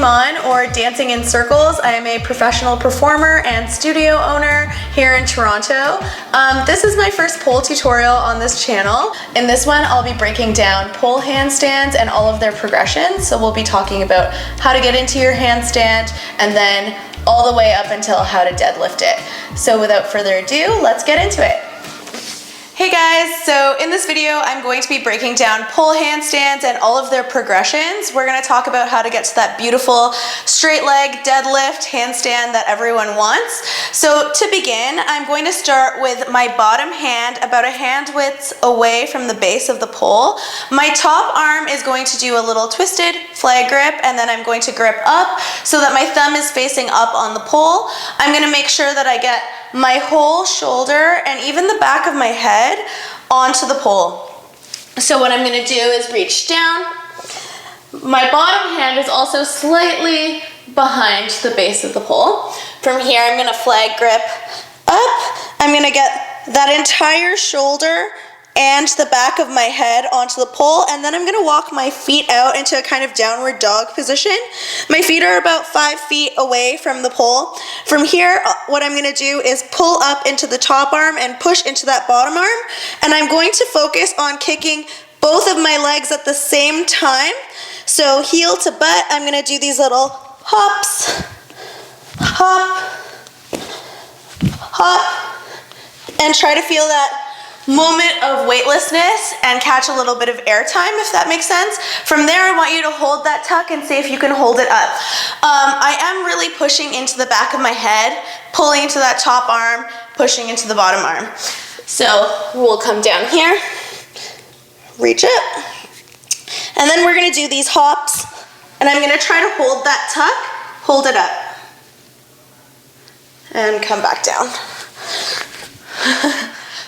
Eman, or Dancing in Circles. I am a professional performer and studio owner here in Toronto. This is my first pole tutorial on this channel. In this one, I'll be breaking down pole handstands and all of their progressions. So we'll be talking about how to get into your handstand and then all the way up until how to deadlift it. So without further ado, let's get into it. Hey guys, so in this video I'm going to be breaking down pole handstands and all of their progressions. We're going to talk about how to get to that beautiful straight leg deadlift handstand that everyone wants. So to begin, I'm going to start with my bottom hand about a hand width away from the base of the pole. My top arm is going to do a little twisted flag grip, and then I'm going to grip up so that my thumb is facing up on the pole. I'm going to make sure that I get my whole shoulder and even the back of my head onto the pole. So what I'm going to do is reach down. My bottom hand is also slightly behind the base of the pole. From here I'm going to flag grip up. I'm going to get that entire shoulder and the back of my head onto the pole, and then I'm going to walk my feet out into a kind of downward dog position. My feet are about 5 feet away from the pole. From here, what I'm going to do is pull up into the top arm and push into that bottom arm, and I'm going to focus on kicking both of my legs at the same time. So heel to butt, I'm going to do these little hops, hop, hop, and try to feel that moment of weightlessness and catch a little bit of air time, if that makes sense. From there, I want you to hold that tuck and see if you can hold it up. I am really pushing into the back of my head, pulling into that top arm, pushing into the bottom arm. So we'll come down here, reach up, and then we're going to do these hops, and I'm going to try to hold that tuck, hold it up, and come back down.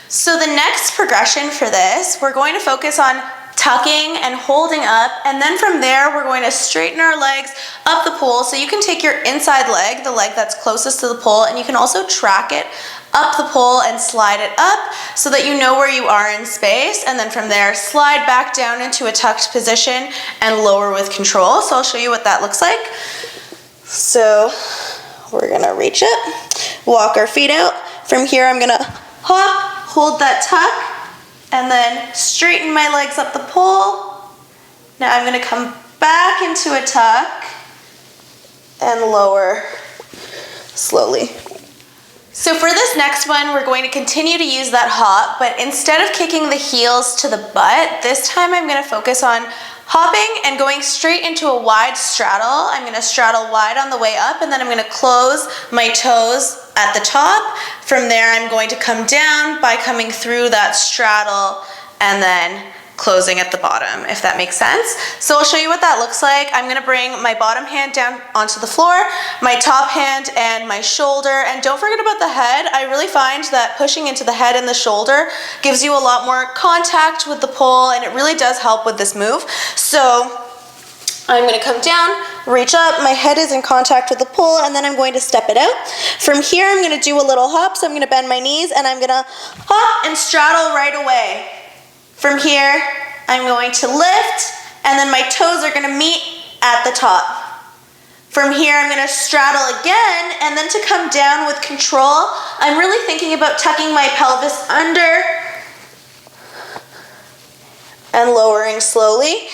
So the next progression for this, we're going to focus on tucking and holding up, and then from there we're going to straighten our legs up the pole. So you can take your inside leg, the leg that's closest to the pole, and you can also track it up the pole and slide it up so that you know where you are in space, and then from there slide back down into a tucked position and lower with control. So I'll show you what that looks like. So we're gonna reach up, walk our feet out. From here I'm gonna hop, hold that tuck, and then straighten my legs up the pole. Now I'm going to come back into a tuck and lower slowly. So for this next one, we're going to continue to use that hop, but instead of kicking the heels to the butt, this time I'm going to focus on hopping and going straight into a wide straddle. I'm going to straddle wide on the way up, and then I'm going to close my toes at the top. From there, I'm going to come down by coming through that straddle and then closing at the bottom, if that makes sense. So I'll show you what that looks like. I'm going to bring my bottom hand down onto the floor, my top hand and my shoulder, and don't forget about the head. I really find that pushing into the head and the shoulder gives you a lot more contact with the pole, and it really does help with this move. So I'm going to come down, reach up, my head is in contact with the pole, and then I'm going to step it out. From here I'm going to do a little hop, so I'm going to bend my knees and I'm going to hop and straddle right away. From here, I'm going to lift, and then my toes are going to meet at the top. From here, I'm going to straddle again, and then to come down with control, I'm really thinking about tucking my pelvis under and lowering slowly.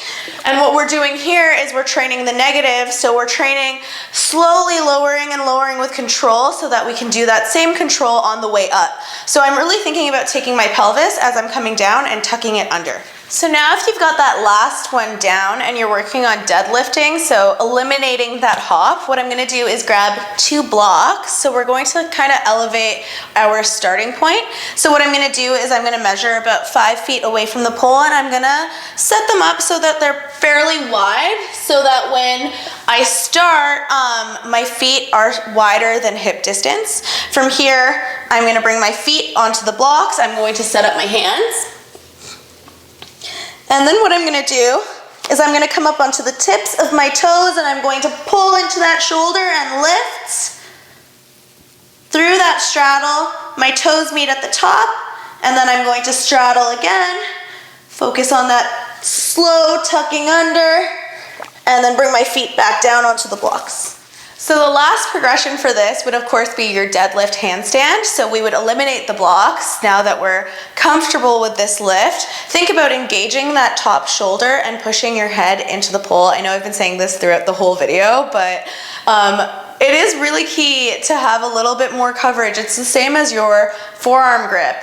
And what we're doing here is we're training the negative, so we're training slowly lowering and lowering with control so that we can do that same control on the way up. So I'm really thinking about taking my pelvis as I'm coming down and tucking it under. So now if you've got that last one down and you're working on deadlifting, so eliminating that hop, what I'm going to do is grab 2 blocks. So we're going to kind of elevate our starting point. So what I'm going to do is I'm going to measure about 5 feet away from the pole, and I'm going to set them up so that they're fairly wide, so that when I start, my feet are wider than hip distance. From here, I'm going to bring my feet onto the blocks. I'm going to set up my hands. And then what I'm going to do is I'm going to come up onto the tips of my toes, and I'm going to pull into that shoulder and lift. Through that straddle, my toes meet at the top, and then I'm going to straddle again. Focus on that slow tucking under, and then bring my feet back down onto the blocks. So the last progression for this would of course be your deadlift handstand. So we would eliminate the blocks now that we're comfortable with this lift. Think about engaging that top shoulder and pushing your head into the pole. I know I've been saying this throughout the whole video, but it is really key to have a little bit more coverage. It's the same as your forearm grip.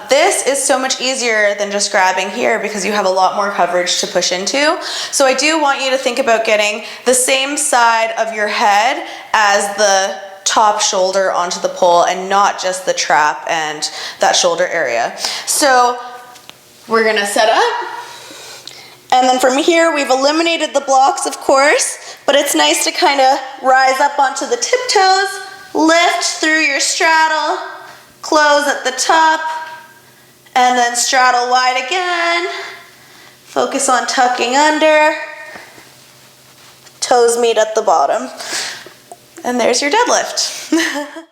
This is so much easier than just grabbing here because you have a lot more coverage to push into. So I do want you to think about getting the same side of your head as the top shoulder onto the pole and not just the trap and that shoulder area. So we're gonna set up. And then from here, we've eliminated the blocks, of course, but it's nice to kind of rise up onto the tiptoes, lift through your straddle, close at the top, and then straddle wide again. Focus on tucking under, toes meet at the bottom. And there's your deadlift.